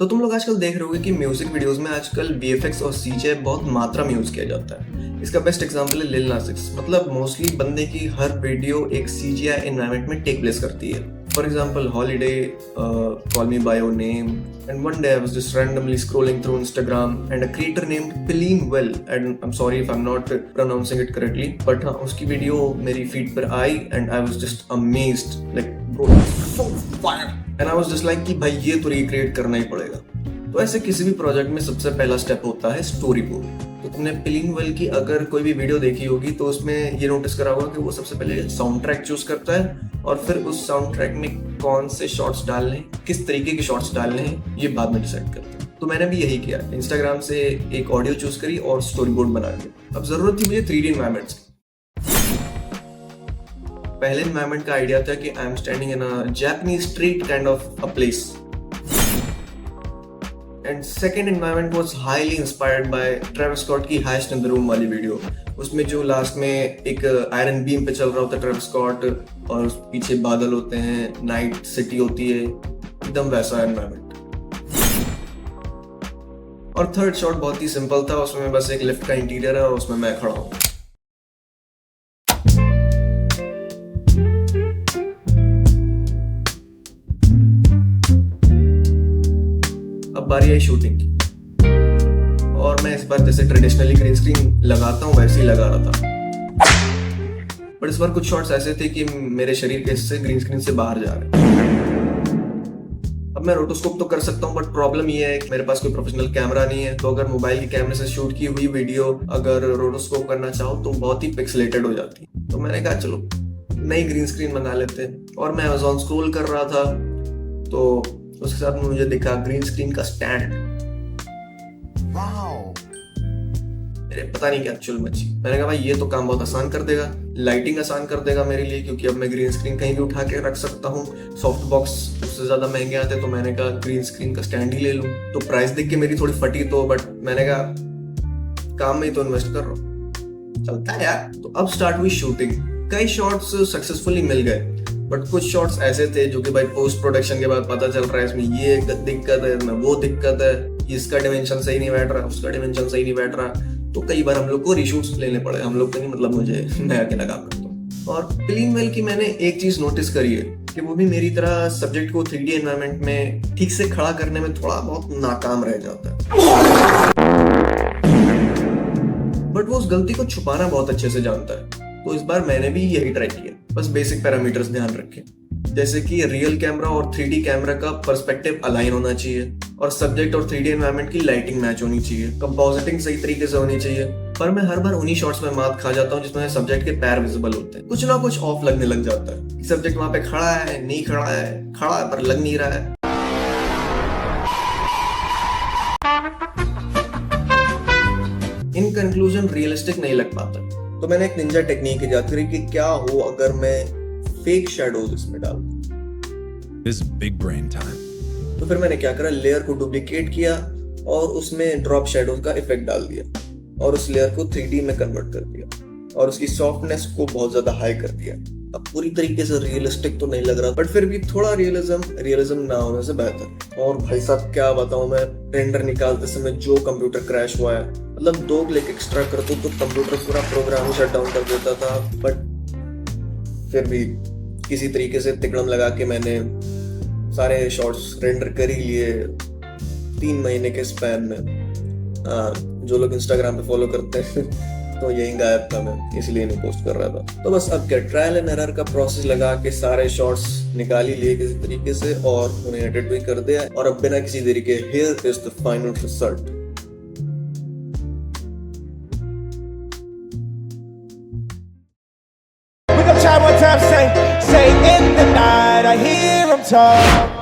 तो तुम लोग आजकल देख रहे होगे कि म्यूजिक वीडियोस में आजकल वीएफएक्स और सीजे बहुत मात्रा में यूज किया जाता है। इसका बेस्ट एग्जांपल है लिल नास एक्स। मतलब मोस्टली बंदे की हर वीडियो एक सीजीआई एनवायरनमेंट में टेक प्लेस करती है। For example holiday, call me by your name, and one day I was just randomly scrolling through Instagram and a creator named Pilin well, and I am sorry if I am not pronouncing it correctly, but हाँ, उसकी video मेरी feed पर आई and I was just amazed, like bro so fire, and I was just like कि भाई ये तो recreate करना ही पड़ेगा। तो ऐसे किसी भी प्रोजेक्ट में सबसे पहला स्टेप होता है स्टोरी बोर्ड। तो तुमने पिलिंग वेल की अगर कोई भी वीडियो देखी होगी तो उसमें ये नोटिस करा होगा कि वो सबसे पहले साउंड ट्रैक चूज करता है और फिर उस साउंड ट्रैक में कौन से शॉट्स डालने हैं, किस तरीके के शॉट्स डालने हैं, ये बाद में डिसाइड करता है। तो मैंने भी यही किया, इंस्टाग्राम से एक ऑडियो चूज करी और स्टोरी बोर्ड बना दिया। अब जरूरत थी मुझे 3D एनवायरमेंट्स की। पहले एनवायरमेंट का आइडिया था कि I am standing in a Japanese street kind of a place, and second environment was highly inspired by Travis Scott की हाइस्ट इन द रूम वाली वीडियो। उसमें जो लास्ट में एक आयरन बीम पे चल रहा होता है ट्रेविस स्कॉट और पीछे बादल होते हैं, नाइट सिटी होती है, एकदम वैसा एनवायरमेंट। और थर्ड शॉट बहुत ही सिंपल था, उसमें बस एक लिफ्ट का इंटीरियर है और उसमें मैं खड़ा हूँ। अब बारी आई शूटिंग की, और मैं इस बार जैसे ट्रेडिशनली ग्रीन स्क्रीन लगाता हूँ वैसे ही लगा रहा था, बट इस बार कुछ शॉट्स ऐसे थे कि मेरे शरीर के हिस्से ग्रीन स्क्रीन से बाहर जा रहे हैं। अब मैं रोटोस्कोप तो कर सकता हूँ, बट प्रॉब्लम ये है कि मेरे पास कोई प्रोफेशनल कैमरा नहीं है। तो अगर मोबाइल के कैमरे से शूट की हुई वीडियो अगर रोटोस्कोप करना चाहो तो बहुत ही पिक्सलेटेड हो जाती है। तो मैंने कहा चलो नई ग्रीन स्क्रीन मंगा लेते हैं, और मैं अमेज़न स्क्रॉल कर रहा था तो उसके साथ मुझे दिखा ग्रीन स्क्रीन का स्टैंड। मेरे पता नहीं क्या चुल मची। मैंने कहा भाई ये तो काम बहुत आसान कर देगा, लाइटिंग आसान कर देगा मेरे लिए, क्योंकि अब मैं ग्रीन स्क्रीन कहीं भी उठा के रख सकता हूँ। सॉफ्ट बॉक्स उससे ज्यादा महंगे आते, तो मैंने कहा ग्रीन स्क्रीन का स्टैंड ही ले लूँ। तो प्राइस देख के मेरी थोड़ी फटी, तो बट मैंने कहा काम में ही तो इन्वेस्ट कर रहा हूँ, चलता है यार। तो अब स्टार्ट हुई शूटिंग। कई शॉट्स सक्सेसफुली मिल गए, बट कुछ शॉट्स ऐसे थे जो कि भाई पोस्ट प्रोडक्शन के बाद पता चल रहा है इसमें ये दिक्कत है, इसमें वो दिक्कत है, इसका डिमेंशन सही नहीं बैठ रहा, उसका डिमेंशन सही नहीं बैठ रहा। तो कई बार हम लोग को रीशूट्स लेने पड़े। हम लोग को नहीं, मतलब मुझे, मैं अकेला काम करता हूँ। और पिलिंग वेल की मैंने एक चीज नोटिस करी है कि वो भी मेरी तरह सब्जेक्ट को 3D एनवायरनमेंट में ठीक से खड़ा करने में थोड़ा बहुत नाकाम रह जाता है, बट वो उस गलती को छुपाना बहुत अच्छे से जानता है। तो इस बार मैंने भी यही ट्राई किया, बस बेसिक पैरामीटर्स ध्यान रखें, जैसे कि रियल कैमरा और 3D कैमरा का पर्सपेक्टिव अलाइन होना चाहिए, और सब्जेक्ट और 3D एनवायरनमेंट की लाइटिंग मैच होनी चाहिए, कंपोजिटिंग सही तरीके से होनी चाहिए। पर मैं हर बार उन्हीं शॉट्स में मात खा जाता हूँ जिसमें सब्जेक्ट के पैर विजिबल होते हैं। कुछ ना कुछ ऑफ लगने लग जाता है कि सब्जेक्ट वहां पे खड़ा है, नहीं खड़ा है, खड़ा है पर लग नहीं रहा है। इन कंक्लूजन रियलिस्टिक नहीं लग पाता। तो मैंने एक निंजा टेक्निक इजाद करी कि क्या हो अगर मैं फेक शैडोज इसमें डाल दूं। This is big brain time. तो फिर मैंने क्या करा, लेयर को डुप्लीकेट किया और उसमें ड्रॉप शैडोज का इफेक्ट डाल दिया, और उस लेयर को 3D में कन्वर्ट कर दिया, और उसकी सॉफ्टनेस को बहुत ज्यादा हाई कर दिया। अब पूरी तरीके से रियलिस्टिक तो नहीं लग रहा, बट फिर भी थोड़ा रियलिज्म ना होने से बेहतर। और भाई साहब क्या बताऊं, मैं रेंडर निकालते समय जो कंप्यूटर क्रैश हुआ है, मतलब 2 क्लिक एक्स्ट्रा करते तो कंप्यूटर पूरा प्रोग्राम शट डाउन कर देता था। बट फिर भी किसी तरीके से तिकड़म लगा के मैंने सारे शॉट्स रेंडर कर ही लिए 3 महीने के स्पैन में। जो लोग इंस्टाग्राम पे फॉलो करते हैं तो यही गायब था मैं, इसलिए नहीं पोस्ट कर रहा था। तो बस अब क्या, ट्रायल एंड एरर का प्रोसेस लगा के सारे शॉट्स निकाल ही लिए किसी तरीके से, और उन्हें एडिट भी कर दिया, और अब बिना किसी देरी के here is the final result. One time say in the night I hear him talk.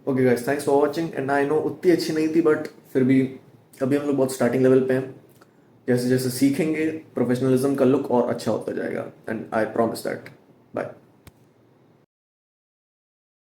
Okay guys, thanks for watching, and I know उतनी अच्छी नहीं थी, बट फिर भी अभी हम लोग बहुत स्टार्टिंग लेवल पे हैं। जैसे जैसे सीखेंगे प्रोफेशनलिज्म का लुक और अच्छा होता जाएगा, and I promise that. Bye.